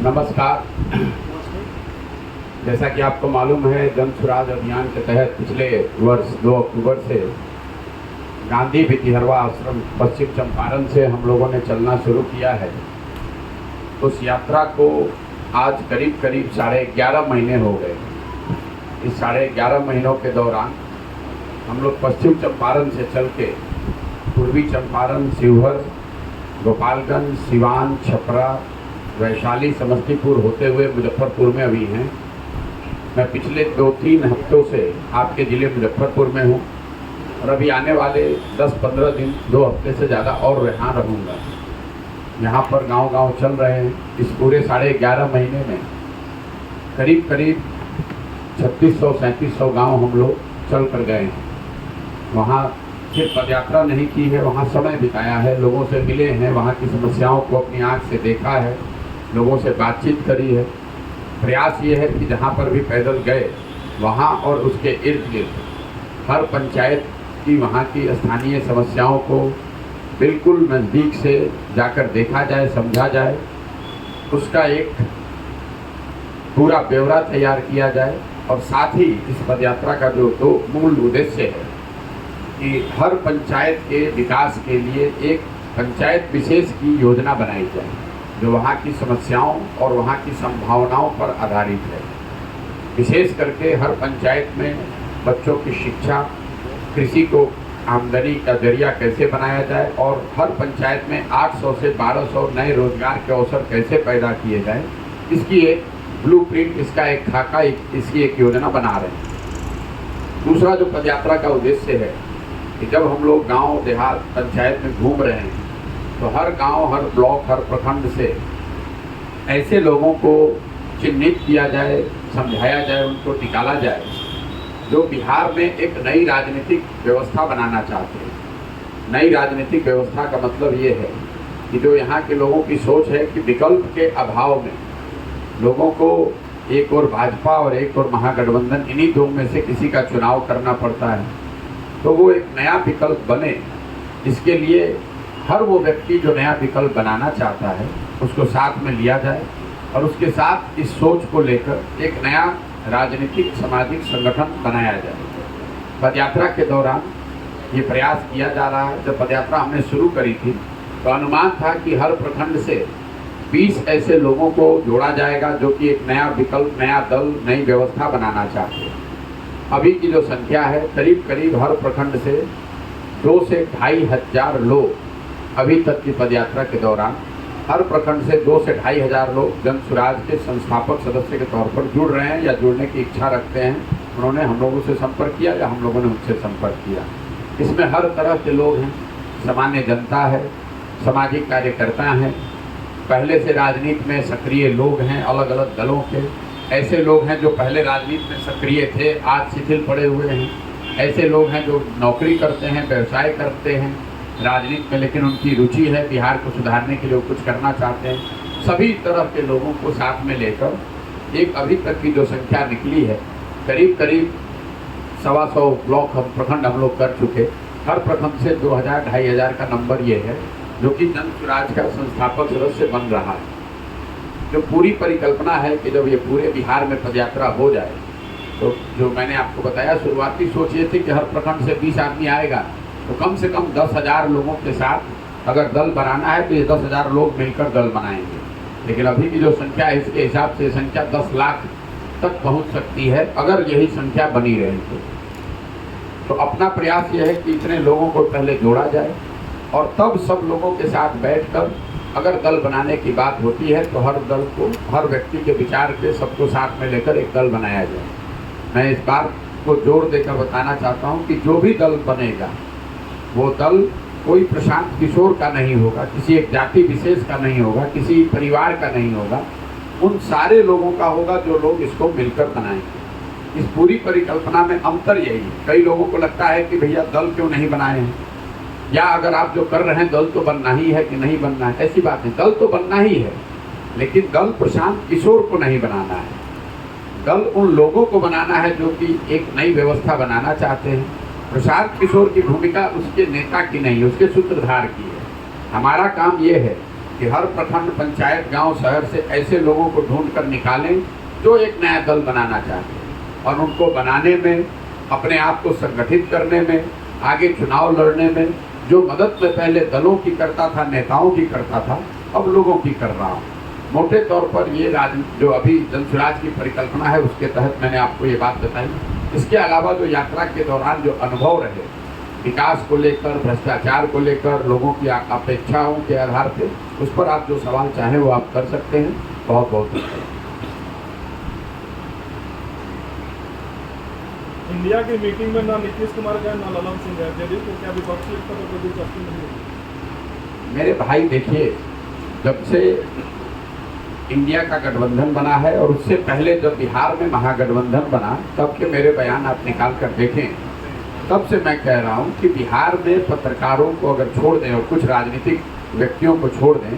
नमस्कार। जैसा कि आपको मालूम है, जन स्वराज अभियान के तहत पिछले वर्ष 2 अक्टूबर से गांधी भितिहरवा आश्रम पश्चिम चंपारण से हम लोगों ने चलना शुरू किया है। उस यात्रा को आज करीब 11.5 महीने हो गए। इस 11.5 महीनों के दौरान हम लोग पश्चिम चंपारण से चल के पूर्वी चंपारण, शिवहर, गोपालगंज, सिवान, छपरा, वैशाली, समस्तीपुर होते हुए मुजफ्फरपुर में अभी हैं। मैं पिछले 2-3 हफ्तों से आपके ज़िले मुजफ्फरपुर में हूँ और अभी आने वाले 10-15 दिन, 2 हफ्ते से ज़्यादा और यहाँ रहूँगा। यहाँ पर गांव-गांव चल रहे हैं। इस पूरे 11.5 महीने में करीब 3600-3700 गाँव हम लोग चल कर गए हैं। वहाँ सिर्फ पदयात्रा नहीं की है, वहाँ समय बिताया है, लोगों से मिले हैं, वहाँ की समस्याओं को अपनी आँख से देखा है, लोगों से बातचीत करी है। प्रयास ये है कि जहाँ पर भी पैदल गए वहाँ और उसके इर्द गिर्द हर पंचायत की वहाँ की स्थानीय समस्याओं को बिल्कुल नज़दीक से जाकर देखा जाए, समझा जाए, उसका एक पूरा ब्यौरा तैयार किया जाए। और साथ ही इस पदयात्रा का जो 2 मूल उद्देश्य है कि हर पंचायत के विकास के लिए एक पंचायत विशेष की योजना बनाई जाए जो वहाँ की समस्याओं और वहाँ की संभावनाओं पर आधारित है। विशेष करके हर पंचायत में बच्चों की शिक्षा, कृषि को आमदनी का जरिया कैसे बनाया जाए और हर पंचायत में 800 से 1200 नए रोजगार के अवसर कैसे पैदा किए जाए, इसकी एक ब्लूप्रिंट, इसका एक खाका, इसकी एक योजना बना रहे हैं। दूसरा जो पदयात्रा का उद्देश्य है कि जब हम लोग गांव देहात पंचायत में घूम रहे हैं तो हर गांव, हर ब्लॉक, हर प्रखंड से ऐसे लोगों को चिन्हित किया जाए, समझाया जाए, उनको निकाला जाए जो बिहार में एक नई राजनीतिक व्यवस्था बनाना चाहते हैं। नई राजनीतिक व्यवस्था का मतलब ये है कि जो यहाँ के लोगों की सोच है कि विकल्प के अभाव में लोगों को एक और भाजपा और एक और महागठबंधन, इन्हीं 2 में से किसी का चुनाव करना पड़ता है, तो वो एक नया विकल्प बने। इसके लिए हर वो व्यक्ति जो नया विकल्प बनाना चाहता है उसको साथ में लिया जाए और उसके साथ इस सोच को लेकर एक नया राजनीतिक सामाजिक संगठन बनाया जाए। पदयात्रा के दौरान ये प्रयास किया जा रहा है। जब पदयात्रा हमने शुरू करी थी तो अनुमान था कि हर प्रखंड से 20 ऐसे लोगों को जोड़ा जाएगा जो कि एक नया विकल्प, नया दल, नई व्यवस्था बनाना चाहते हैं। अभी की जो संख्या है करीब हर प्रखंड से 2 से 2500 लोग अभी तक की पदयात्रा के दौरान हर प्रखंड से 2 से 2500 लोग जन स्वराज के संस्थापक सदस्य के तौर पर जुड़ रहे हैं या जुड़ने की इच्छा रखते हैं। उन्होंने हम लोगों से संपर्क किया या हम लोगों ने उनसे संपर्क किया। इसमें हर तरह के लोग हैं, सामान्य जनता है, सामाजिक कार्यकर्ता हैं, पहले से राजनीति में सक्रिय लोग हैं, अलग अलग दलों के ऐसे लोग हैं जो पहले राजनीति में सक्रिय थे, आज शिथिल पड़े हुए हैं, ऐसे लोग हैं जो नौकरी करते हैं, व्यवसाय करते हैं राजनीति में, लेकिन उनकी रुचि है बिहार को सुधारने के लिए, कुछ करना चाहते हैं। सभी तरह के लोगों को साथ में लेकर एक अभी तक की जो संख्या निकली है करीब 125 ब्लॉक प्रखंड हम लोग कर चुके। हर प्रखंड से 2000-2500 का नंबर ये है जो कि जन स्वराज का संस्थापक सदस्य बन रहा है। जो पूरी परिकल्पना है कि जब ये पूरे बिहार में पदयात्रा हो जाए तो जो मैंने आपको बताया, शुरुआती सोच ये थी कि हर प्रखंड से 20 आदमी आएगा तो कम से कम 10,000 लोगों के साथ अगर दल बनाना है तो ये 10,000 लोग मिलकर दल बनाएंगे। लेकिन अभी की जो संख्या है इसके हिसाब से संख्या 10 लाख तक पहुंच सकती है अगर यही संख्या बनी रहे तो अपना प्रयास ये है कि इतने लोगों को पहले जोड़ा जाए और तब सब लोगों के साथ बैठकर अगर दल बनाने की बात होती है तो हर दल को, हर व्यक्ति के विचार के सबको साथ में लेकर एक दल बनाया जाए। मैं इस बात को जोर देकर बताना चाहता हूँ कि जो भी दल बनेगा वो दल कोई प्रशांत किशोर का नहीं होगा, किसी एक जाति विशेष का नहीं होगा, किसी परिवार का नहीं होगा, उन सारे लोगों का होगा जो लोग इसको मिलकर बनाएंगे। इस पूरी परिकल्पना में अंतर यही है। कई लोगों को लगता है कि भैया दल क्यों नहीं बनाए हैं, या अगर आप जो कर रहे हैं दल तो बनना ही है कि नहीं बनना है। ऐसी बात नहीं, दल तो बनना ही है, लेकिन दल प्रशांत किशोर को नहीं बनाना है। दल उन लोगों को बनाना है जो कि एक नई व्यवस्था बनाना चाहते हैं। प्रशांत किशोर की भूमिका उसके नेता की नहीं, उसके सूत्रधार की है। हमारा काम ये है कि हर प्रखंड, पंचायत, गांव, शहर से ऐसे लोगों को ढूंढ कर निकालें जो एक नया दल बनाना चाहते हैं, और उनको बनाने में, अपने आप को संगठित करने में, आगे चुनाव लड़ने में जो मदद मैं पहले दलों की करता था, नेताओं की करता था, अब लोगों की कर रहा हूँ। मोटे तौर पर ये जो अभी जनसुराज की परिकल्पना है, उसके तहत मैंने आपको ये बात बताई। इसके अलावा जो यात्रा के दौरान जो अनुभव रहे, विकास को लेकर, भ्रष्टाचार को लेकर, लोगों की अपेक्षाओं के आधार पे, उस पर आप जो सवाल चाहें वो आप कर सकते हैं। बहुत बहुत धन्यवाद। इंडिया की मीटिंग में ना नीतीश कुमार गए ना ललन सिंह गए, जेडीयू को क्या विपक्षी एकता पर कोई दिलचस्पी नहीं है? मेरे भाई देखिए, जब से इंडिया का गठबंधन बना है और उससे पहले जब बिहार में महागठबंधन बना, तब के मेरे बयान आप निकाल कर देखें। तब से मैं कह रहा हूं कि बिहार में पत्रकारों को अगर छोड़ दें और कुछ राजनीतिक व्यक्तियों को छोड़ दें,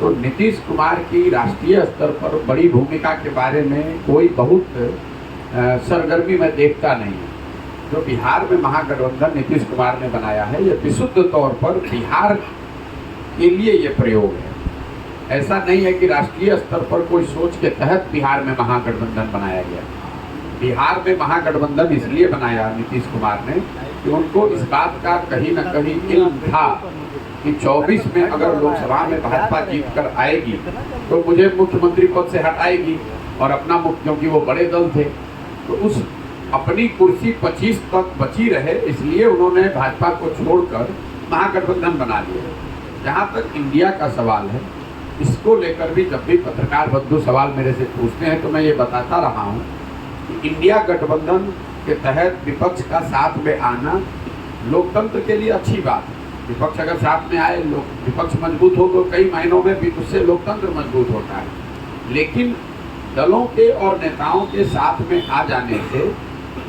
तो नीतीश कुमार की राष्ट्रीय स्तर पर बड़ी भूमिका के बारे में कोई बहुत सरगर्मी में देखता नहीं है। जो बिहार में महागठबंधन नीतीश कुमार ने बनाया है, ये विशुद्ध तौर पर बिहार के लिए ये प्रयोग है। ऐसा नहीं है कि राष्ट्रीय स्तर पर कोई सोच के तहत बिहार में महागठबंधन बनाया गया। बिहार में महागठबंधन इसलिए बनाया नीतीश कुमार ने कि उनको इस बात का कहीं न कहीं इल्म था कि 24 में अगर लोकसभा में भाजपा जीत कर आएगी तो मुझे मुख्यमंत्री पद से हटाएगी, और अपना मुख्य, क्योंकि वो बड़े दल थे, तो उस अपनी कुर्सी 25 तक बची रहे, इसलिए उन्होंने भाजपा को छोड़कर महागठबंधन बना लिया। जहाँ तक इंडिया का सवाल है, इसको लेकर भी जब भी पत्रकार बंधु सवाल मेरे से पूछते हैं तो मैं ये बताता रहा हूँ कि इंडिया गठबंधन के तहत विपक्ष का साथ में आना लोकतंत्र के लिए अच्छी बात है। विपक्ष अगर साथ में आए, विपक्ष मजबूत हो तो कई मायनों में भी उससे लोकतंत्र मजबूत होता है। लेकिन दलों के और नेताओं के साथ में आ जाने से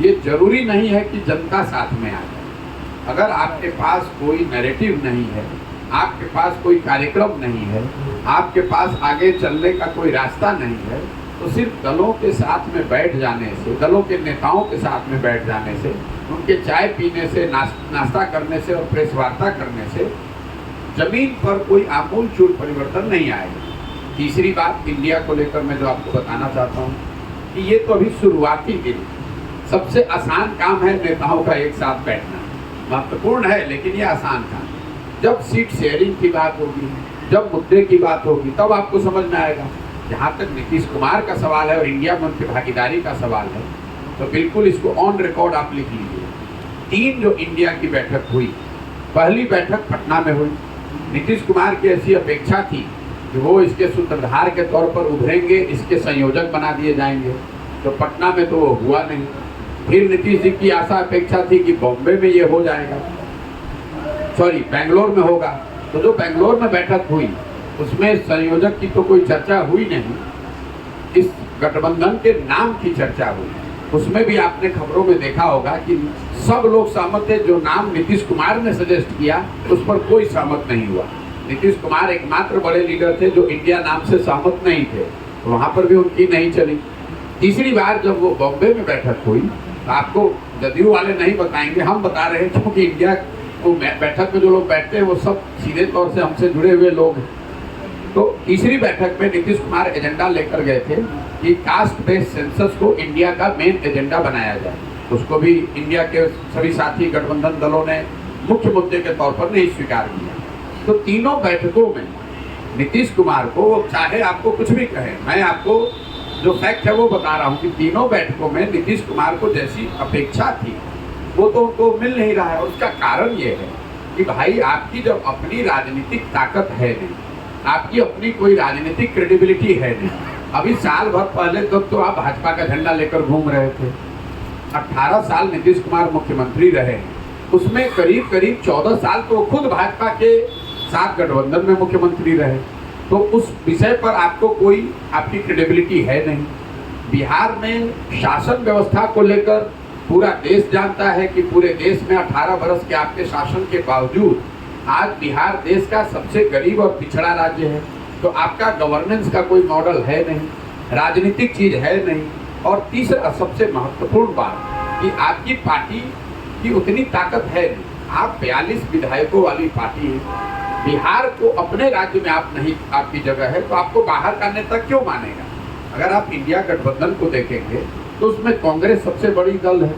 ये जरूरी नहीं है कि जनता साथ में आ जाए। अगर आपके पास कोई नैरेटिव नहीं है, आपके पास कोई कार्यक्रम नहीं है, आपके पास आगे चलने का कोई रास्ता नहीं है, तो सिर्फ दलों के साथ में बैठ जाने से, दलों के नेताओं के साथ में बैठ जाने से, उनके चाय पीने से, नाश्ता करने से और प्रेस वार्ता करने से जमीन पर कोई आमूलचूल परिवर्तन नहीं आएगा। तीसरी बात इंडिया को लेकर मैं जो आपको बताना चाहता हूँ कि ये तो अभी शुरुआती दिन, सबसे आसान काम है नेताओं का एक साथ बैठना। महत्वपूर्ण है लेकिन ये आसान काम। जब सीट शेयरिंग की बात होगी, जब मुद्दे की बात होगी, तब आपको समझ में आएगा। जहाँ तक नीतीश कुमार का सवाल है और इंडिया में उनकी भागीदारी का सवाल है, तो बिल्कुल इसको ऑन रिकॉर्ड आप लिख लीजिए। 3 जो इंडिया की बैठक हुई, पहली बैठक पटना में हुई। नीतीश कुमार की ऐसी अपेक्षा थी कि वो इसके सूत्रधार के तौर पर उभरेंगे, इसके संयोजक बना दिए जाएंगे, तो पटना में तो वो हुआ नहीं। फिर नीतीश जी की आशा अपेक्षा थी कि बॉम्बे में ये हो जाएगा, सॉरी बेंगलोर में होगा। तो जो बेंगलोर में बैठक हुई उसमें संयोजक की तो कोई चर्चा हुई नहीं, इस गठबंधन के नाम की चर्चा हुई। उसमें भी आपने खबरों में देखा होगा कि सब लोग सहमत थे। जो नाम नीतीश कुमार ने सजेस्ट किया उस पर कोई सहमत नहीं हुआ। नीतीश कुमार एकमात्र बड़े लीडर थे जो इंडिया नाम से सहमत नहीं थे, तो वहाँ पर भी उनकी नहीं चली। तीसरी बार जब वो बॉम्बे में बैठक हुई, तो आपको जदयू वाले नहीं बताएंगे, हम बता रहे हैं, क्योंकि इंडिया वो बैठक में जो लोग बैठते हैं वो सब सीधे तौर से हमसे जुड़े हुए लोग हैं। तो तीसरी बैठक में नीतीश कुमार एजेंडा लेकर गए थे कि कास्ट बेस्ड सेंसस को इंडिया का मेन एजेंडा बनाया जाए। उसको भी इंडिया के सभी साथी गठबंधन दलों ने मुख्य मुद्दे के तौर पर नहीं स्वीकार किया। तो तीनों बैठकों में नीतीश कुमार को, चाहे आपको कुछ भी कहे, मैं आपको जो फैक्ट है वो बता रहा हूँ कि तीनों बैठकों में नीतीश कुमार को जैसी अपेक्षा थी वो तो उनको मिल नहीं रहा है। उसका कारण ये है कि भाई आपकी जब अपनी राजनीतिक ताकत है नहीं, आपकी अपनी कोई राजनीतिक क्रेडिबिलिटी है नहीं। अभी साल भर पहले तक तो आप भाजपा का झंडा लेकर घूम रहे थे। 18 साल नीतीश कुमार मुख्यमंत्री रहे, उसमें करीब करीब 14 साल तो खुद भाजपा के साथ गठबंधन में मुख्यमंत्री रहे। तो उस विषय पर आपको कोई आपकी क्रेडिबिलिटी है नहीं। बिहार में शासन व्यवस्था को लेकर पूरा देश जानता है कि पूरे देश में 18 वर्ष के आपके शासन के बावजूद आज बिहार देश का सबसे गरीब और पिछड़ा राज्य है। तो आपका गवर्नेंस का कोई मॉडल है नहीं, राजनीतिक चीज है नहीं। और तीसरा सबसे महत्वपूर्ण बात कि आपकी पार्टी की उतनी ताकत है नहीं। आप 42 विधायकों वाली पार्टी है, बिहार को अपने राज्य में आप नहीं, आपकी जगह है तो आपको बाहर का नेता क्यों मानेगा? अगर आप इंडिया गठबंधन को देखेंगे तो उसमें कांग्रेस सबसे बड़ी दल है,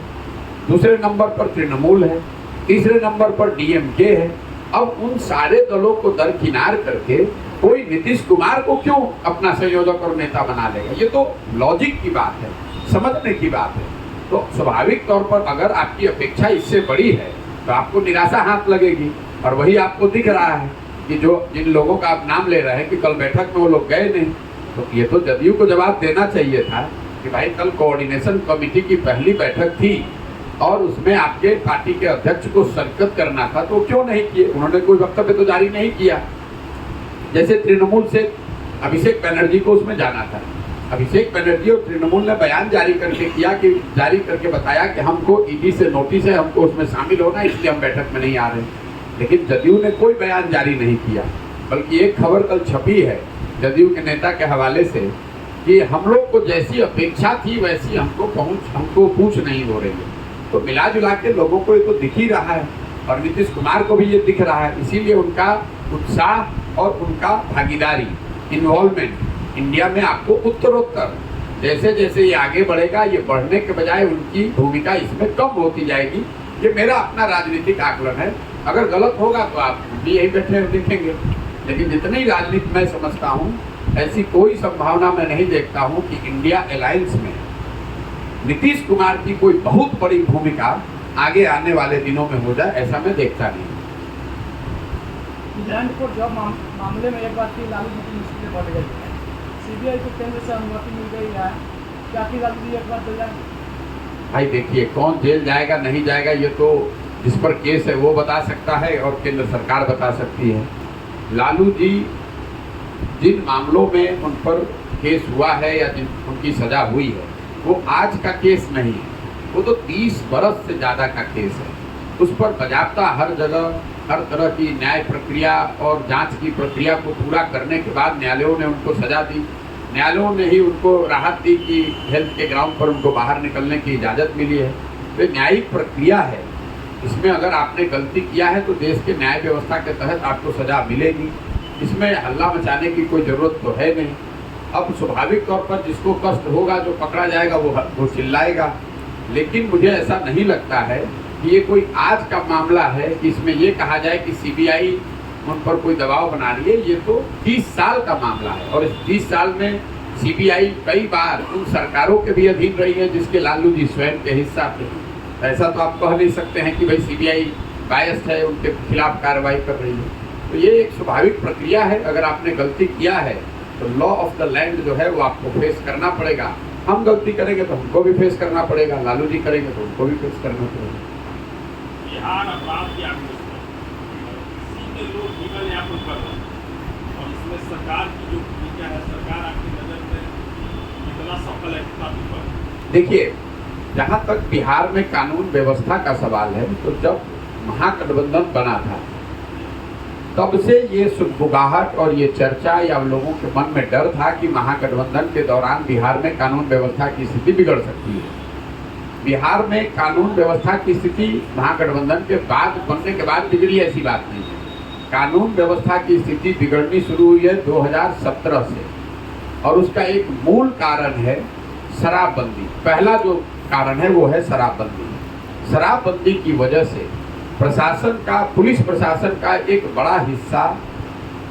दूसरे नंबर पर तृणमूल है, तीसरे नंबर पर डीएमके है। अब उन सारे दलों को दरकिनार करके कोई नीतीश कुमार को क्यों अपना संयोजक और नेता बना लेगा? ये तो लॉजिक की बात है, समझने की बात है। तो स्वाभाविक तौर पर अगर आपकी अपेक्षा इससे बड़ी है तो आपको निराशा हाथ लगेगी। और वही आपको दिख रहा है कि जो जिन लोगों का आप नाम ले रहे हैं कि कल बैठक में वो लोग गए नहीं, तो ये तो जदयू को जवाब देना चाहिए था कि भाई कल कोऑर्डिनेशन कमेटी की पहली बैठक थी और उसमें आपके पार्टी के अध्यक्ष को शिरकत करना था, तो क्यों नहीं किए? उन्होंने कोई वक्तव्य तो जारी नहीं किया। जैसे तृणमूल से अभिषेक बनर्जी को उसमें जाना था, अभिषेक बनर्जी और तृणमूल ने बयान जारी करके बताया कि हमको ईडी से नोटिस है, हमको उसमें शामिल होना है, इसलिए हम बैठक में नहीं आ रहे। लेकिन जदयू ने कोई बयान जारी नहीं किया, बल्कि एक खबर कल छपी है जदयू के नेता के हवाले से कि हम लोग को जैसी अपेक्षा थी वैसी हमको पूछ नहीं हो रही है। तो मिला जुला के लोगों को ये तो दिख ही रहा है और नीतीश कुमार को भी ये दिख रहा है। इसीलिए उनका उत्साह और उनका भागीदारी, इन्वॉल्वमेंट इंडिया में आपको उत्तरोत्तर जैसे जैसे ये आगे बढ़ेगा, ये बढ़ने के बजाय उनकी भूमिका इसमें कम होती जाएगी। ये मेरा अपना राजनीतिक आकलन है, अगर गलत होगा तो आप भी यही बैठे देखेंगे। लेकिन जितनी राजनीति मैं समझता हूँ, ऐसी कोई संभावना मैं नहीं देखता हूँ कि इंडिया अलायंस में नीतीश कुमार की कोई बहुत बड़ी भूमिका आगे आने वाले दिनों में हो जाए, ऐसा मैं देखता नहीं। लैंड को जॉब मामले में एक बार फिर लालू जी की मुश्किलें बढ़ गई है। सीबीआई को केंद्र से अनुमति मिल गई है, क्या कि लालू जी एक बार जेल जाएंगे? भाई देखिए, कौन जेल जाएगा नहीं जाएगा ये तो जिस पर केस है वो बता सकता है और केंद्र सरकार बता सकती है। लालू जी जिन मामलों में उन पर केस हुआ है या जिन उनकी सजा हुई है वो आज का केस नहीं है, वो तो 30 बरस से ज़्यादा का केस है। उस पर बजाबता हर जगह हर तरह की न्याय प्रक्रिया और जांच की प्रक्रिया को पूरा करने के बाद न्यायालयों ने उनको सजा दी। न्यायालयों ने ही उनको राहत दी कि हेल्थ के ग्राउंड पर उनको बाहर निकलने की इजाज़त मिली है। तो न्यायिक प्रक्रिया है, इसमें अगर आपने गलती किया है तो देश के न्याय व्यवस्था के तहत आपको सजा मिलेगी। इसमें हल्ला मचाने की कोई ज़रूरत तो है नहीं। अब स्वाभाविक तौर पर जिसको कष्ट होगा, जो पकड़ा जाएगा वो चिल्लाएगा। लेकिन मुझे ऐसा नहीं लगता है कि ये कोई आज का मामला है कि इसमें ये कहा जाए कि सीबीआई उन पर कोई दबाव बना रही है। ये तो 30 साल का मामला है और इस 30 साल में सीबीआई कई बार उन सरकारों के भी अधीन रही है जिसके लालू जी स्वयं के हिस्सा थे। ऐसा तो आप कह नहीं सकते हैं कि भाई सीबीआई बायस्ड है, उनके खिलाफ कार्रवाई कर रही है। तो ये एक स्वाभाविक प्रक्रिया है। अगर आपने गलती किया है तो लॉ ऑफ द लैंड जो है वो आपको फेस करना पड़ेगा। हम गलती करेंगे तो हमको भी फेस करना पड़ेगा, लालू जी करेंगे तो उनको भी फेस करना पड़ेगा। बिहार अपराध की आक्रोश सीधे लोग जीवन यापन कर रहे हैं और इसमें सरकार की जो भूमिका है, सरकार आपकी नजर में कितना सफल है, कितना विफल? देखिए, जहाँ तक बिहार में कानून व्यवस्था का सवाल है, तो जब महागठबंधन बना था तब से ये सुगबुगाहट और ये चर्चा या लोगों के मन में डर था कि महागठबंधन के दौरान बिहार में कानून व्यवस्था की स्थिति बिगड़ सकती है। बिहार में कानून व्यवस्था की स्थिति महागठबंधन के बाद बनने के बाद बिगड़ी, ऐसी बात नहीं है। कानून व्यवस्था की स्थिति बिगड़नी शुरू हुई है 2017 से और उसका एक मूल कारण है शराबबंदी। पहला जो कारण है वो है शराबबंदी। शराबबंदी की वजह से प्रशासन का, पुलिस प्रशासन का एक बड़ा हिस्सा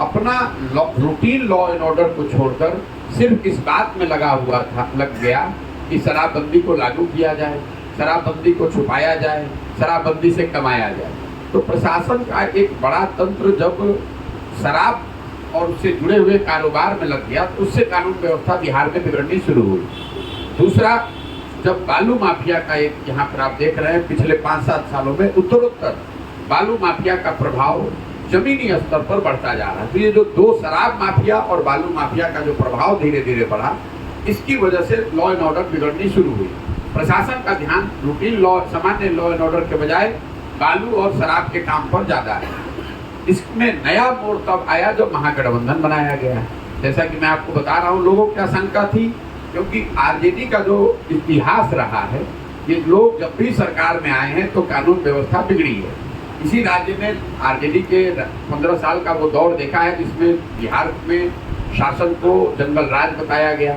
अपना रूटीन लॉ एंड ऑर्डर को छोड़कर सिर्फ इस बात में लग गया कि शराबबंदी को लागू किया जाए, शराबबंदी को छुपाया जाए, शराबबंदी से कमाया जाए। तो प्रशासन का एक बड़ा तंत्र जब शराब और उससे जुड़े हुए कारोबार में लग गया तो उससे कानून व्यवस्था बिहार में बिगड़नी शुरू हुई। दूसरा, जब बालू माफिया का एक, यहाँ पर आप देख रहे हैं पिछले 5-7 सालों में उत्तरोत्तर बालू माफिया का प्रभाव जमीनी स्तर पर बढ़ता जा रहा है। तो ये जो दो, शराब माफिया और बालू माफिया का जो प्रभाव धीरे धीरे बढ़ा, इसकी वजह से लॉ एंड ऑर्डर बिगड़नी शुरू हुई। प्रशासन का ध्यान रूटीन लॉ, सामान्य लॉ एंड ऑर्डर के बजाय बालू और शराब के काम पर ज़्यादा है। इसमें नया मोड़ तब आया जब महागठबंधन बनाया गया है। जैसा कि मैं आपको बता रहा हूँ, लोगों की आशंका थी, क्योंकि आरजेडी का जो इतिहास रहा है, ये लोग जब भी सरकार में आए हैं तो कानून व्यवस्था बिगड़ी है। इसी राज्य में आरजेडी के 15 साल का वो दौर देखा है जिसमें बिहार में शासन को जंगल राज बताया गया।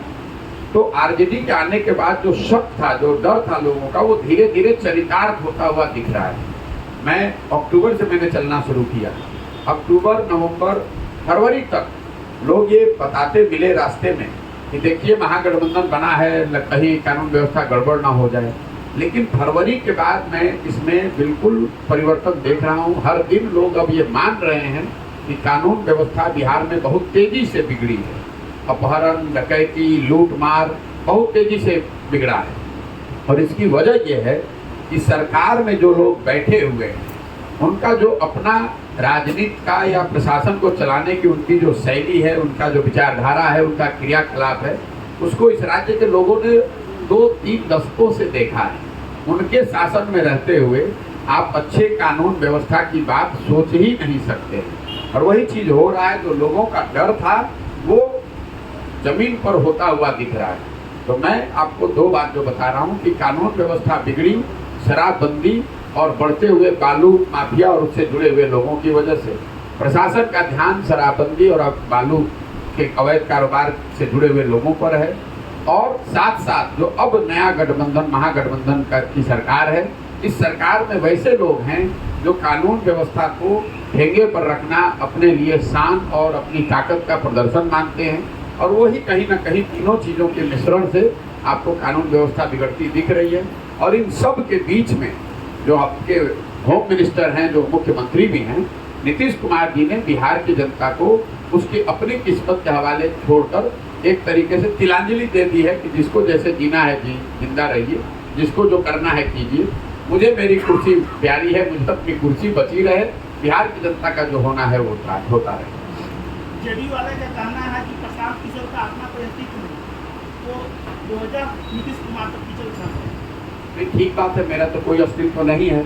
तो आरजेडी के आने के बाद जो शक था, जो डर था लोगों का, वो धीरे धीरे चरितार्थ होता हुआ दिख रहा है। मैं अक्टूबर से मैंने चलना शुरू किया। अक्टूबर, नवंबर, फरवरी तक लोग ये बताते मिले रास्ते में कि देखिए महागठबंधन बना है, कहीं कानून व्यवस्था गड़बड़ ना हो जाए। लेकिन फरवरी के बाद मैं इसमें बिल्कुल परिवर्तन देख रहा हूँ। हर दिन लोग अब ये मान रहे हैं कि कानून व्यवस्था बिहार में बहुत तेजी से बिगड़ी है। अपहरण, डकैती, लूट मार बहुत तेजी से बिगड़ा है। और इसकी वजह यह है कि सरकार में जो लोग बैठे हुए हैं, उनका जो अपना राजनीति का या प्रशासन को चलाने की उनकी जो शैली है, उनका जो विचारधारा है, उनका क्रियाकलाप है, उसको इस राज्य के लोगों ने 2-3 दशकों से देखा है। उनके शासन में रहते हुए आप अच्छे कानून व्यवस्था की बात सोच ही नहीं सकते। और वही चीज हो रहा है, जो लोगों का डर था वो जमीन पर होता हुआ दिख रहा है। तो मैं आपको 2 बात जो बता रहा हूँ कि कानून व्यवस्था बिगड़ी शराबबंदी और बढ़ते हुए बालू माफिया और उससे जुड़े हुए लोगों की वजह से। प्रशासन का ध्यान शराबबंदी और बालू के अवैध कारोबार से जुड़े हुए लोगों पर है। और साथ साथ जो अब नया गठबंधन, महागठबंधन की सरकार है, इस सरकार में वैसे लोग हैं जो कानून व्यवस्था को ठेंगे पर रखना अपने लिए शान और अपनी ताकत का प्रदर्शन मानते हैं। और वही कहीं ना कहीं तीनों चीज़ों के मिश्रण से आपको कानून व्यवस्था बिगड़ती दिख रही है। और इन सब के बीच में जो आपके होम मिनिस्टर हैं, जो मुख्यमंत्री भी हैं, नीतीश कुमार जी ने बिहार की जनता को उसकी अपनी किस्मत के हवाले छोड़कर एक तरीके से तिलांजलि दे दी है कि जिसको जैसे जीना है जिंदा रहिए, जिसको जो करना है कीजिए, मुझे मेरी कुर्सी प्यारी है, मुझे अपनी कुर्सी बची रहे, बिहार की जनता का जो होना है वो होता रहे। जेडीयू वाले का कहना है कि प्रशांत किशोर का अपना कोई अस्तित्व नहीं, तो 2000 नीतीश कुमार तक किचल नहीं, ठीक बात है, मेरा तो कोई अस्तित्व नहीं है।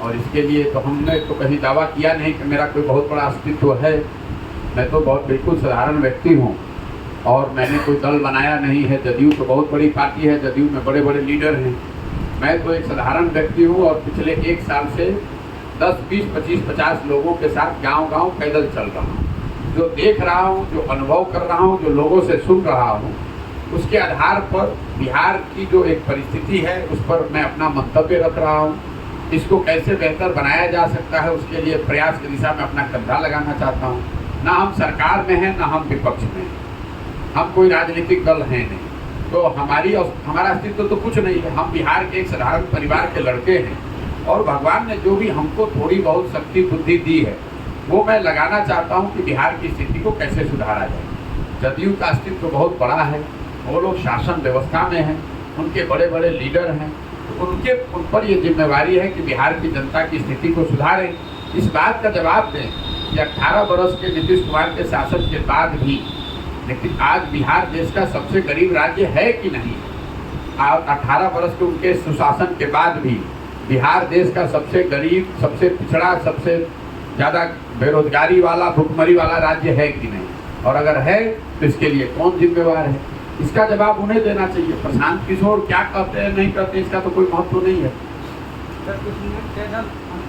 और इसके लिए तो हमने तो कहीं दावा किया नहीं कि मेरा कोई बहुत बड़ा अस्तित्व है। मैं तो बहुत बिल्कुल साधारण व्यक्ति हूँ और मैंने कोई दल बनाया नहीं है। जदयू तो बहुत बड़ी पार्टी है, जदयू में बड़े बड़े लीडर हैं। मैं तो एक साधारण व्यक्ति हूँ और पिछले 1 साल से 10, 20, 25, 50 लोगों के साथ गांव-गांव पैदल चल रहा हूँ। जो देख रहा हूँ, जो अनुभव कर रहा हूँ, जो लोगों से सुन रहा हूँ, उसके आधार पर बिहार की जो एक परिस्थिति है उस पर मैं अपना मंतव्य रख रहा हूँ। इसको कैसे बेहतर बनाया जा सकता है उसके लिए प्रयास की दिशा में अपना कंधा लगाना चाहता हूँ। ना हम सरकार में हैं, ना हम विपक्ष में हैं, हम कोई राजनीतिक दल हैं नहीं, तो हमारा अस्तित्व तो कुछ नहीं है। हम बिहार के एक साधारण परिवार के लड़के हैं और भगवान ने जो भी हमको थोड़ी बहुत शक्ति बुद्धि दी है वो मैं लगाना चाहता हूँ कि बिहार की स्थिति को कैसे सुधारा जाए। जदयू का अस्तित्व बहुत बड़ा है, वो लोग शासन व्यवस्था में हैं, उनके बड़े बड़े लीडर हैं, तो उन पर ये जिम्मेवारी है कि बिहार की जनता की स्थिति को सुधारें। इस बात का जवाब दें कि 18 वर्ष के नीतीश कुमार के शासन के बाद भी, लेकिन आज बिहार देश का सबसे गरीब राज्य है कि नहीं? 18 वर्ष के उनके सुशासन के बाद भी बिहार देश का सबसे गरीब, सबसे पिछड़ा, सबसे ज़्यादा बेरोजगारी वाला, भुखमरी वाला राज्य है कि नहीं? और अगर है तो इसके लिए कौन जिम्मेवार है? इसका जवाब उन्हें देना चाहिए। प्रशांत किशोर क्या कहते हैं नहीं कहते इसका तो कोई महत्व नहीं है। सर, कुछ चैनल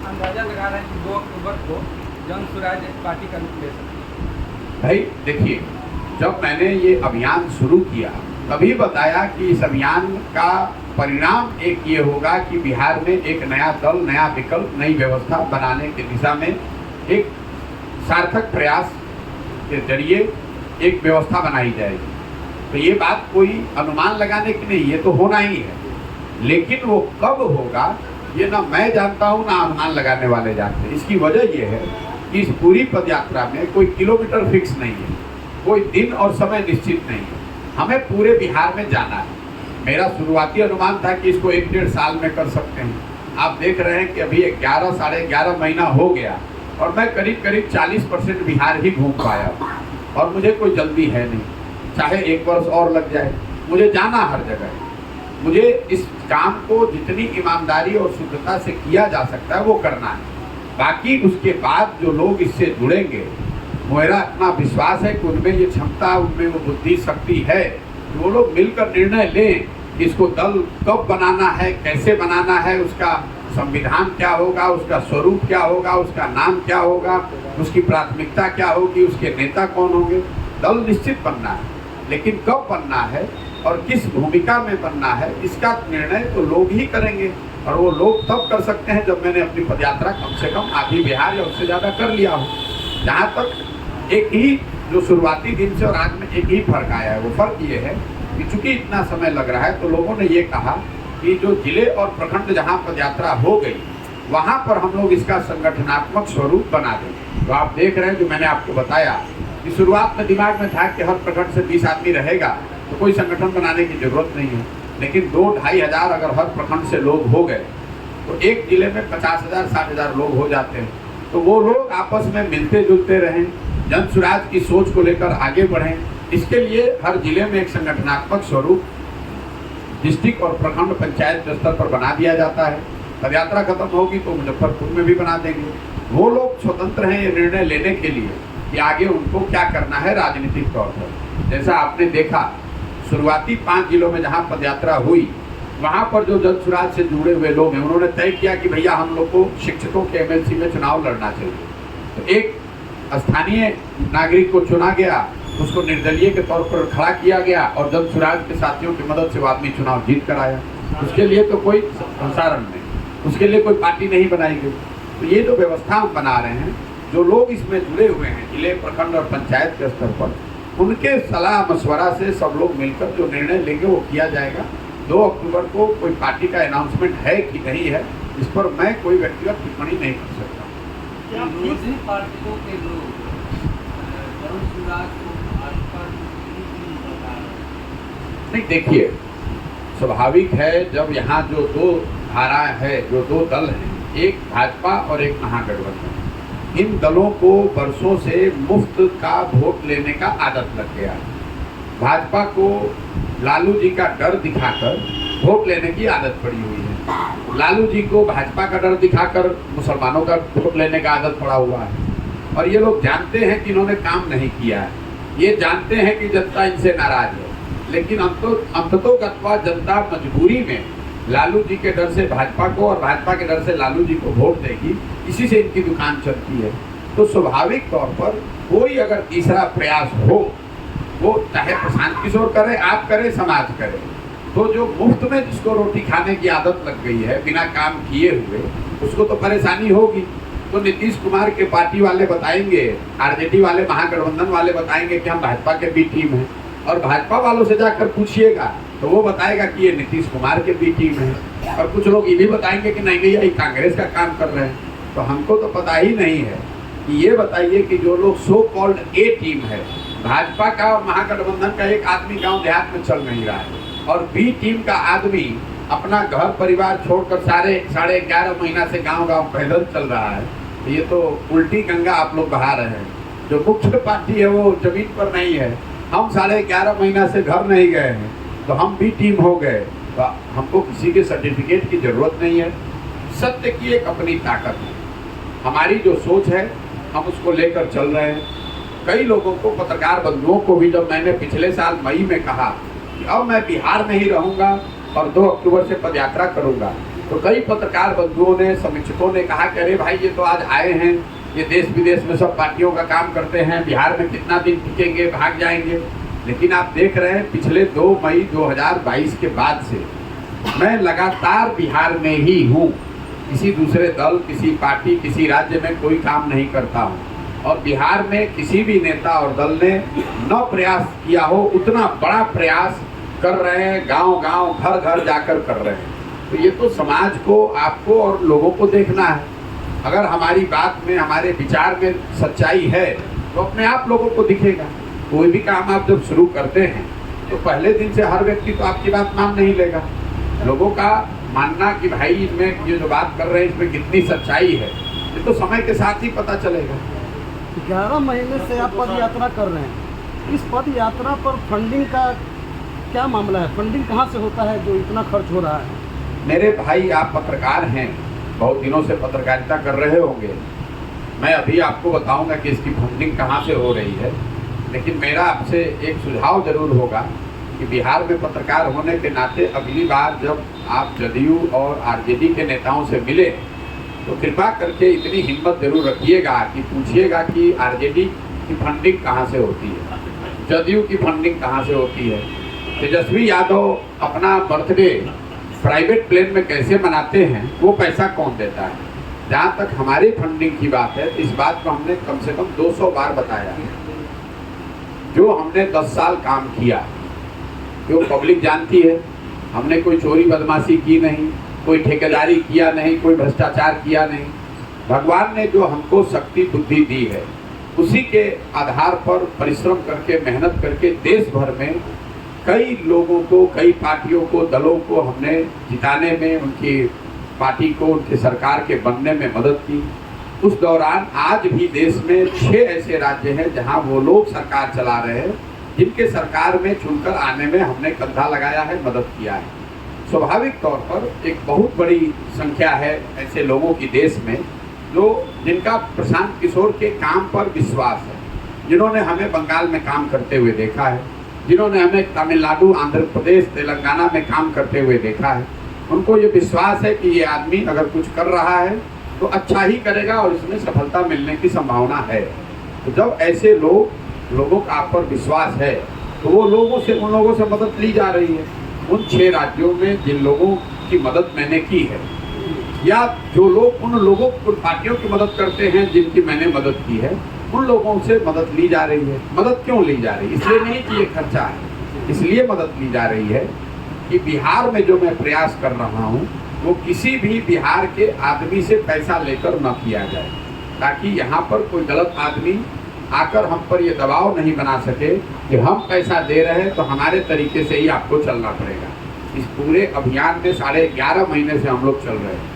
अंदाजा लगा रहे हैं कि 2 अक्टूबर को जन स्वराज एक पार्टी का रूप ले सकती है। भाई देखिए, जब मैंने ये अभियान शुरू किया तभी बताया कि इस अभियान का परिणाम एक ये होगा कि बिहार में एक नया दल, नया विकल्प, नई व्यवस्था बनाने की दिशा में एक सार्थक प्रयास के जरिए एक व्यवस्था बनाई जाएगी। तो ये बात कोई अनुमान लगाने की नहीं, ये तो होना ही है। लेकिन वो कब होगा ये ना मैं जानता हूँ ना अनुमान लगाने वाले जानते हैं। इसकी वजह ये है कि इस पूरी पदयात्रा में कोई किलोमीटर फिक्स नहीं है, कोई दिन और समय निश्चित नहीं है। हमें पूरे बिहार में जाना है। मेरा शुरुआती अनुमान था कि इसको 1-1.5 साल में कर सकते हैं। आप देख रहे हैं कि अभी 11 साढ़े 11 महीना हो गया और मैं करीब 40% बिहार ही घूम पाया और मुझे कोई जल्दी है नहीं। चाहे 1 वर्ष और लग जाए, मुझे जाना हर जगह है। मुझे इस काम को जितनी ईमानदारी और शुद्धता से किया जा सकता है वो करना है। बाकी उसके बाद जो लोग इससे जुड़ेंगे, मेरा अपना विश्वास है कि उनमें ये क्षमता, उनमें वो बुद्धि शक्ति है, वो लोग मिलकर निर्णय लें कि इसको दल कब बनाना है, कैसे बनाना है, उसका संविधान क्या होगा, उसका स्वरूप क्या होगा, उसका नाम क्या होगा, उसकी प्राथमिकता क्या होगी, उसके नेता कौन होंगे। दल निश्चित बनना है, लेकिन कब बनना है और किस भूमिका में बनना है इसका निर्णय तो लोग ही करेंगे। और वो लोग तब कर सकते हैं जब मैंने अपनी पदयात्रा कम से कम आधी बिहार या उससे ज़्यादा कर लिया हो। जहाँ तक एक ही जो शुरुआती दिन से और आज में एक ही फर्क आया है, वो फर्क ये है कि चूंकि इतना समय लग रहा है तो लोगों ने ये कहा कि जो जिले और प्रखंड जहाँ पदयात्रा हो गई वहाँ पर हम लोग इसका संगठनात्मक स्वरूप बना दें। तो आप देख रहे हैं, जो मैंने आपको बताया कि शुरुआत में दिमाग में था कि हर प्रखंड से 20 आदमी रहेगा तो कोई संगठन बनाने की जरूरत नहीं है, लेकिन 2-2.5 हज़ार अगर हर प्रखंड से लोग हो गए तो एक जिले में 50,000 60,000 लोग हो जाते हैं। तो वो लोग आपस में मिलते जुलते रहें, जन स्वराज की सोच को लेकर आगे बढ़ें। इसके लिए हर जिले में एक संगठनात्मक स्वरूप डिस्ट्रिक्ट और प्रखंड पंचायत के स्तर पर बना दिया जाता है। पदयात्रा खत्म होगी तो मुजफ्फरपुर में भी बना देंगे। वो लोग स्वतंत्र हैं ये निर्णय लेने के लिए कि आगे उनको क्या करना है राजनीतिक तौर पर। जैसा आपने देखा शुरुआती 5 जिलों में जहाँ पदयात्रा हुई वहाँ पर जो जन स्वराज से जुड़े हुए लोग हैं उन्होंने तय किया कि भैया हम लोग को शिक्षकों के MLC में चुनाव लड़ना चाहिए। तो एक स्थानीय नागरिक को चुना गया, उसको निर्दलीय के तौर पर खड़ा किया गया और जन स्वराज के साथियों की मदद से वो आदमी चुनाव जीत कर आया। उसके लिए तो कोई संसारण नहीं, उसके लिए कोई पार्टी नहीं बनाई गई। तो ये जो व्यवस्था हम बना रहे हैं, जो लोग इसमें जुड़े हुए हैं जिले प्रखंड और पंचायत के स्तर पर, उनके सलाह मशवरा से सब लोग मिलकर जो निर्णय लेंगे वो किया जाएगा। 2 अक्टूबर को कोई पार्टी का अनाउंसमेंट है कि नहीं है इस पर मैं कोई व्यक्तिगत टिप्पणी नहीं कर सकता। क्या विरोधी पार्टियों के लोग जन स्वराज को भाजपा बता रहे हैं? नहीं, देखिए स्वाभाविक है जब यहाँ जो 2 धाराएं है, जो 2 दल हैं, एक भाजपा और एक महागठबंधन, इन दलों को वर्षों से मुफ्त का वोट लेने का आदत लग गया है। भाजपा को लालू जी का डर दिखाकर वोट लेने की आदत पड़ी हुई है, लालू जी को भाजपा का डर दिखाकर मुसलमानों का वोट लेने का आदत पड़ा हुआ है। और ये लोग जानते हैं कि इन्होंने काम नहीं किया है, ये जानते हैं कि जनता इनसे नाराज है, लेकिन अंततोगत्वा जनता मजबूरी में लालू जी के डर से भाजपा को और भाजपा के डर से लालू जी को वोट देगी, इसी से इनकी दुकान चलती है। तो स्वाभाविक तौर पर कोई अगर तीसरा प्रयास हो, वो चाहे प्रशांत किशोर करे, आप करें, समाज करे, तो जो मुफ्त में जिसको रोटी खाने की आदत लग गई है बिना काम किए हुए, उसको तो परेशानी होगी। तो नीतीश कुमार के पार्टी वाले बताएंगे, आरजेडी वाले, महागठबंधन वाले बताएंगे कि हम भाजपा के बी टीम हैं, और भाजपा वालों से जाकर पूछिएगा तो वो बताएगा कि ये नीतीश कुमार के बी टीम है। और कुछ लोग ये भी बताएंगे कि नहीं भैया ये कांग्रेस का काम कर रहे हैं। तो हमको तो पता ही नहीं है कि ये बताइए कि जो लोग सो कॉल्ड ए टीम है, भाजपा का और महागठबंधन का एक आदमी गांव देहात में चल नहीं रहा है, और बी टीम का आदमी अपना घर परिवार छोड़कर 11.5 महीना से गांव-गांव पैदल चल रहा है। ये तो उल्टी गंगा आप लोग बहा रहे हैं। जो मुख्य पार्टी है वो जमीन पर नहीं है। हम 11.5 महीना से घर नहीं गए हैं तो हम भी टीम हो गए। तो हमको किसी के सर्टिफिकेट की जरूरत नहीं है। सत्य की एक अपनी ताकत है, हमारी जो सोच है हम उसको लेकर चल रहे हैं। कई लोगों को, पत्रकार बंधुओं को भी जब मैंने पिछले साल मई में कहा कि अब मैं बिहार में ही रहूंगा और 2 अक्टूबर से पदयात्रा करूंगा, तो कई पत्रकार बंधुओं ने, समीक्षकों ने कहा कि अरे भाई ये तो आज आए हैं, ये देश विदेश में सब पार्टियों का काम करते हैं, बिहार में कितना दिन टिकेंगे, भाग जाएंगे। लेकिन आप देख रहे हैं पिछले 2 मई 2022 के बाद से मैं लगातार बिहार में ही हूँ। किसी दूसरे दल, किसी पार्टी, किसी राज्य में कोई काम नहीं करता हूँ, और बिहार में किसी भी नेता और दल ने न प्रयास किया हो उतना बड़ा प्रयास कर रहे हैं, गांव-गांव, घर-घर जाकर कर रहे हैं। तो ये तो समाज को, आपको और लोगों को देखना है। अगर हमारी बात में, हमारे विचार में सच्चाई है तो अपने आप लोगों को दिखेगा। कोई भी काम आप जब शुरू करते हैं तो पहले दिन से हर व्यक्ति तो आपकी बात मान नहीं लेगा। लोगों का मानना कि भाई इसमें ये जो बात कर रहे हैं इसमें कितनी सच्चाई है, ये तो समय के साथ ही पता चलेगा। 11 महीने से आप पद यात्रा कर रहे हैं, इस पद यात्रा पर फंडिंग का क्या मामला है? फंडिंग कहाँ से होता है जो इतना खर्च हो रहा है? मेरे भाई, आप पत्रकार हैं, बहुत दिनों से पत्रकारिता कर रहे होंगे। मैं अभी आपको बताऊंगा कि इसकी फंडिंग कहाँ से हो रही है, लेकिन मेरा आपसे एक सुझाव जरूर होगा कि बिहार में पत्रकार होने के नाते अगली बार जब आप जदयू और आरजेडी के नेताओं से मिले तो कृपा करके इतनी हिम्मत जरूर रखिएगा कि पूछिएगा कि आरजेडी की फंडिंग कहाँ से होती है, जदयू की फंडिंग कहाँ से होती है, तेजस्वी यादव अपना बर्थडे प्राइवेट प्लेन में कैसे मनाते हैं, वो पैसा कौन देता है। जहाँ तक हमारी फंडिंग की बात है, इस बात को हमने कम से कम 200 बार बताया है। जो हमने 10 साल काम किया, जो पब्लिक जानती है, हमने कोई चोरी बदमाशी की नहीं, कोई ठेकेदारी किया नहीं, कोई भ्रष्टाचार किया नहीं। भगवान ने जो हमको शक्ति बुद्धि दी है, उसी के आधार पर परिश्रम करके, मेहनत करके देश भर में कई लोगों को, कई पार्टियों को, दलों को हमने जिताने में, उनकी पार्टी को, उनके सरकार के बनने में मदद की। उस दौरान आज भी देश में 6 ऐसे राज्य हैं जहां वो लोग सरकार चला रहे हैं, जिनके सरकार में चुनकर आने में हमने कंधा लगाया है, मदद किया है। स्वाभाविक तौर पर एक बहुत बड़ी संख्या है ऐसे लोगों की देश में जो जिनका प्रशांत किशोर के काम पर विश्वास है, जिन्होंने हमें बंगाल में काम करते हुए देखा है, जिन्होंने हमें तमिलनाडु, आंध्र प्रदेश, तेलंगाना में काम करते हुए देखा है। उनको ये विश्वास है कि ये आदमी अगर कुछ कर रहा है तो अच्छा ही करेगा और इसमें सफलता मिलने की संभावना है। तो जब ऐसे लोगों का आप पर विश्वास है तो वो उन लोगों से मदद ली जा रही है। उन 6 राज्यों में जिन लोगों की मदद मैंने की है, या जो लोग उन पार्टियों की मदद करते हैं जिनकी मैंने मदद की है, उन लोगों से मदद ली जा रही है। मदद क्यों ली जा रही है? इसलिए नहीं कि ये खर्चा है, इसलिए मदद ली जा रही है कि बिहार में जो मैं प्रयास कर रहा हूँ वो किसी भी बिहार के आदमी से पैसा लेकर न किया जाए, ताकि यहाँ पर कोई गलत आदमी आकर हम पर ये दबाव नहीं बना सके कि हम पैसा दे रहे हैं तो हमारे तरीके से ही आपको चलना पड़ेगा। इस पूरे अभियान में 11.5 महीने से हम लोग चल रहे हैं।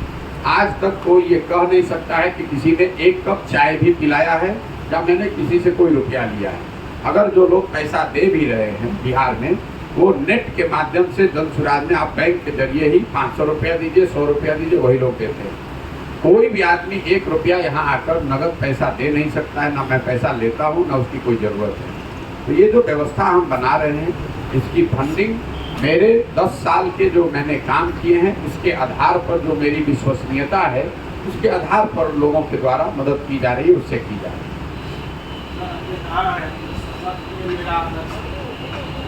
आज तक कोई ये कह नहीं सकता है कि किसी ने 1 कप चाय भी पिलाया है या मैंने किसी से कोई रुपया लिया है। अगर जो लोग पैसा दे भी रहे हैं बिहार में, वो नेट के माध्यम से जन सुराज में आप बैंक के जरिए ही 500 रुपया दीजिए, 100 रुपया दीजिए, वही लोग देते हैं। कोई भी आदमी 1 रुपया यहाँ आकर नगद पैसा दे नहीं सकता है, ना मैं पैसा लेता हूँ, ना उसकी कोई ज़रूरत है। तो ये जो व्यवस्था हम बना रहे हैं, इसकी फंडिंग मेरे 10 साल के जो मैंने काम किए हैं उसके आधार पर, जो मेरी विश्वसनीयता है उसके आधार पर लोगों के द्वारा मदद की जा रही है, उससे की जा रही है।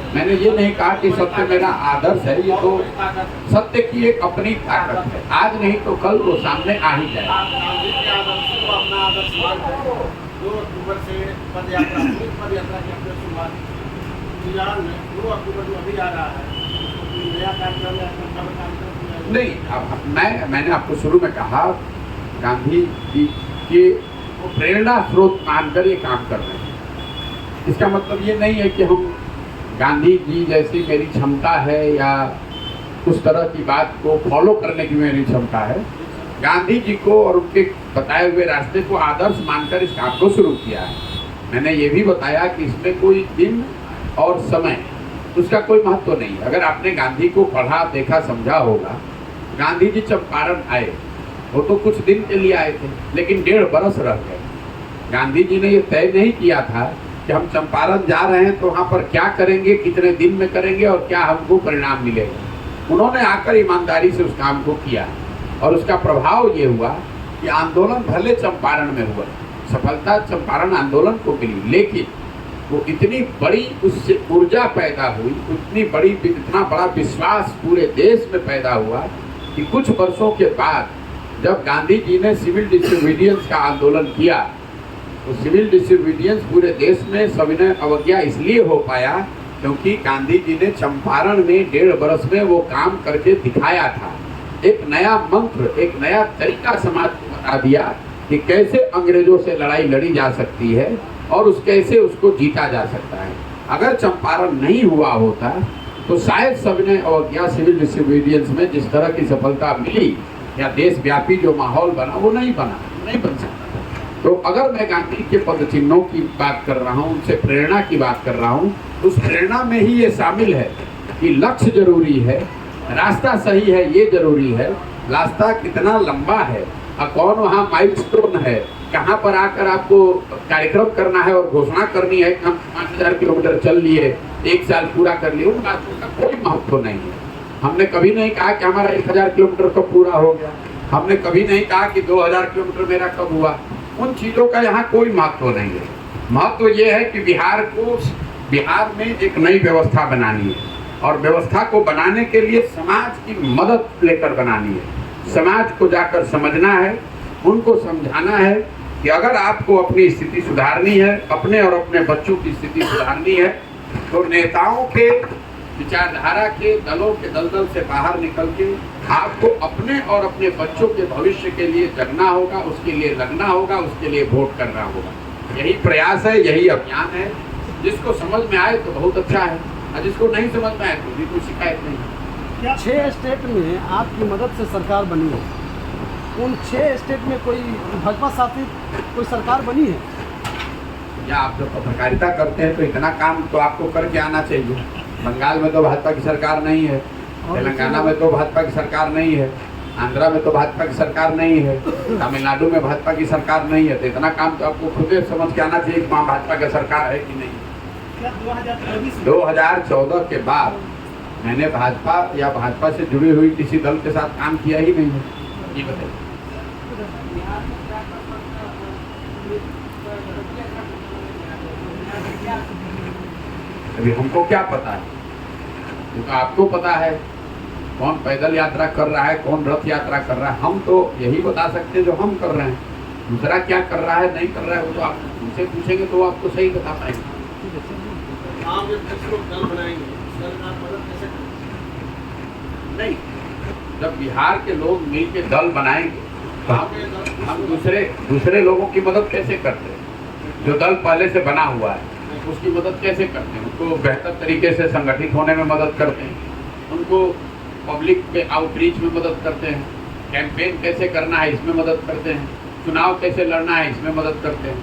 मैंने ये नहीं कहा कि सत्य मेरा आदर्श है, ये तो सत्य की एक अपनी ताकत है। आज नहीं तो कल वो सामने आ ही जाए। 2 अक्टूबर से पदयात्रा की हमने शुरुआत की। 2 अक्टूबर जो अभी आ रहा है, नया कार्यक्रम है? नहीं, अब मैंने आपको शुरू में कहा, गांधी जी के प्रेरणा स्रोत मानकर ये काम कर रहे हैं। इसका मतलब ये नहीं है कि हम गांधी जी जैसी मेरी क्षमता है या उस तरह की बात को फॉलो करने की मेरी क्षमता है। गांधी जी को और उनके बताए हुए रास्ते को आदर्श मानकर इस काम को शुरू किया है। मैंने ये भी बताया कि इसमें कोई दिन और समय उसका कोई महत्व नहीं है। अगर आपने गांधी को पढ़ा, देखा, समझा होगा, गांधी जी चंपारण आए, वो तो कुछ दिन के लिए आए थे, लेकिन 1.5 बरस रह गए। गांधी जी ने ये तय नहीं किया था कि हम चंपारण जा रहे हैं तो वहाँ पर क्या करेंगे, कितने दिन में करेंगे और क्या हमको परिणाम मिलेगा। उन्होंने आकर ईमानदारी से उस काम को किया और उसका प्रभाव ये हुआ कि आंदोलन भले चंपारण में हुआ, सफलता चंपारण आंदोलन को मिली, लेकिन वो इतनी बड़ी उससे ऊर्जा पैदा हुई, इतना बड़ा विश्वास पूरे देश में पैदा हुआ कि कुछ वर्षों के बाद जब गांधी जी ने सिविल डिसोबीडियंस का आंदोलन किया, तो सिविल डिसोबीडियंस पूरे देश में सविनय अवज्ञा इसलिए हो पाया क्योंकि गांधी जी ने चंपारण में 1.5 बरस में वो काम करके दिखाया था। एक नया मंत्र, एक नया तरीका समाज को बता दिया कि कैसे अंग्रेजों से लड़ाई लड़ी जा सकती है और कैसे उसको जीता जा सकता है। अगर चंपारण नहीं हुआ होता तो शायद सविनय अवज्ञा, सिविल डिसोबीडियंस में जिस तरह की सफलता मिली या देशव्यापी जो माहौल बना, वो नहीं बन सकता। तो अगर मैं गांधी के पद चिन्हों की बात कर रहा हूँ, उनसे प्रेरणा की बात कर रहा हूँ, उस प्रेरणा में ही ये शामिल है कि लक्ष्य जरूरी है, रास्ता सही है ये जरूरी है, रास्ता कितना लंबा है कौन वहाँ माइलस्टोन है, कहाँ पर आकर आपको कार्यक्रम करना है और घोषणा करनी है कि हम 5000 किलोमीटर चल लिए, 1 साल पूरा कर लिए, उन बातों का कोई महत्व नहीं है। हमने कभी नहीं कहा कि हमारा 1000 किलोमीटर कब पूरा हो गया, हमने कभी नहीं कहा कि 2000 किलोमीटर मेरा कब हुआ। उन चीज़ों का यहाँ कोई महत्व नहीं है। महत्व ये है कि बिहार में एक नई व्यवस्था बनानी है और व्यवस्था को बनाने के लिए समाज की मदद लेकर बनानी है। समाज को जाकर समझना है, उनको समझाना है कि अगर आपको अपनी स्थिति सुधारनी है, अपने और अपने बच्चों की स्थिति सुधारनी है, तो नेताओं के विचारधारा के दलों के दलदल से बाहर निकल के आपको अपने और अपने बच्चों के भविष्य के लिए जगना होगा, उसके लिए लगना होगा, उसके लिए वोट करना होगा। यही प्रयास है, यही अभियान है। जिसको समझ में आए तो बहुत अच्छा है, और जिसको नहीं समझ में आए तो भी कोई शिकायत नहीं। 6 स्टेट में आपकी मदद से सरकार बनी है, उन 6 स्टेट में कोई भाजपा शासित कोई सरकार बनी है? या आप जब पत्रकारिता करते हैं तो इतना काम तो आपको करके आना चाहिए। बंगाल में तो भाजपा की सरकार नहीं है, तेलंगाना में तो भाजपा की सरकार नहीं है, आंध्रा में तो भाजपा की सरकार नहीं है, तमिलनाडु में भाजपा की सरकार नहीं है। तो इतना काम तो आपको खुद ही समझ के आना चाहिए कि वहाँ भाजपा की सरकार है कि नहीं। 2014 के बाद मैंने भाजपा या भाजपा से जुड़ी हुई किसी दल के साथ काम किया ही नहीं है। ये बताइए। अभी हमको क्या पता है, क्योंकि आपको पता है कौन पैदल यात्रा कर रहा है, कौन रथ यात्रा कर रहा है। हम तो यही बता सकते हैं जो हम कर रहे हैं। दूसरा क्या कर रहा है, नहीं कर रहा है, वो तो आप उनसे पूछेंगे तो आपको सही बता पाएंगे। आप जब कुछ लोग दल बनाएंगे, सरकार मदद कैसे करेगी? नहीं, जब बिहार के लोग मिल के दल बनाएंगे तो हम दूसरे लोगों की मदद कैसे करते हैं? जो दल पहले से बना हुआ है उसकी मदद कैसे करते हैं? उनको बेहतर तरीके से संगठित होने में मदद करते हैं, उनको पब्लिक पे आउटरीच में मदद करते हैं, कैंपेन कैसे करना है इसमें मदद करते हैं, चुनाव कैसे लड़ना है इसमें मदद करते हैं।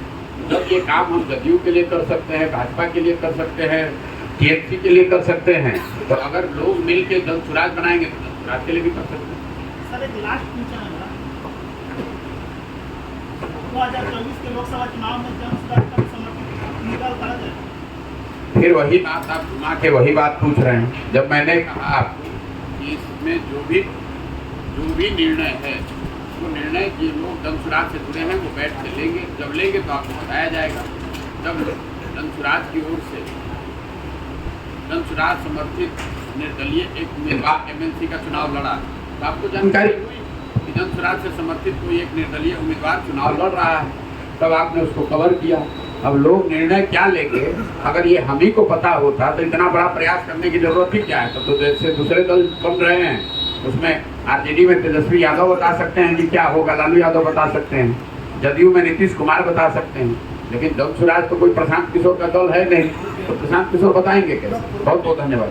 जब ये काम हम जदयू के लिए कर सकते हैं, भाजपा के लिए कर सकते हैं, टीएमसी के लिए कर सकते हैं, तो अगर लोग मिल के जन सुराज बनाएंगे तो जन सुराज के लिए भी कर सकते हैं। सर एक लास्ट क्वेश्चन है मेरा, 2024 के लोकसभा चुनाव में जन सुराज का समर्थन निकाल करा जाए? फिर वही बात आप घुमा के वही बात पूछ रहे हैं। जब मैंने कहा आपको कि इसमें जो भी निर्णय है, वो निर्णय जो लोग जन सुराज से जुड़े हैं वो बैठ के लेंगे। जब लेंगे तो आपको बताया जाएगा। जब जन सुराज की ओर से जन सुराज समर्थित निर्दलीय एक उम्मीदवार एमएलसी का चुनाव लड़ा तो आपको जानकारी हुई कि जन सुराज से समर्थित कोई एक निर्दलीय उम्मीदवार चुनाव लड़ रहा है, तब आपने उसको कवर किया। अब लोग निर्णय क्या लेंगे, अगर ये हम ही को पता होता तो इतना बड़ा प्रयास करने की जरूरत ही क्या है। तो जैसे दूसरे दल बन रहे हैं, उसमें आरजेडी में तेजस्वी यादव बता सकते हैं कि क्या होगा, लालू यादव बता सकते हैं, जदयू में नीतीश कुमार बता सकते हैं, लेकिन जन सुराज तो कोई प्रशांत किशोर का दल है नहीं, तो प्रशांत किशोर बताएंगे कैसे? बहुत बहुत धन्यवाद।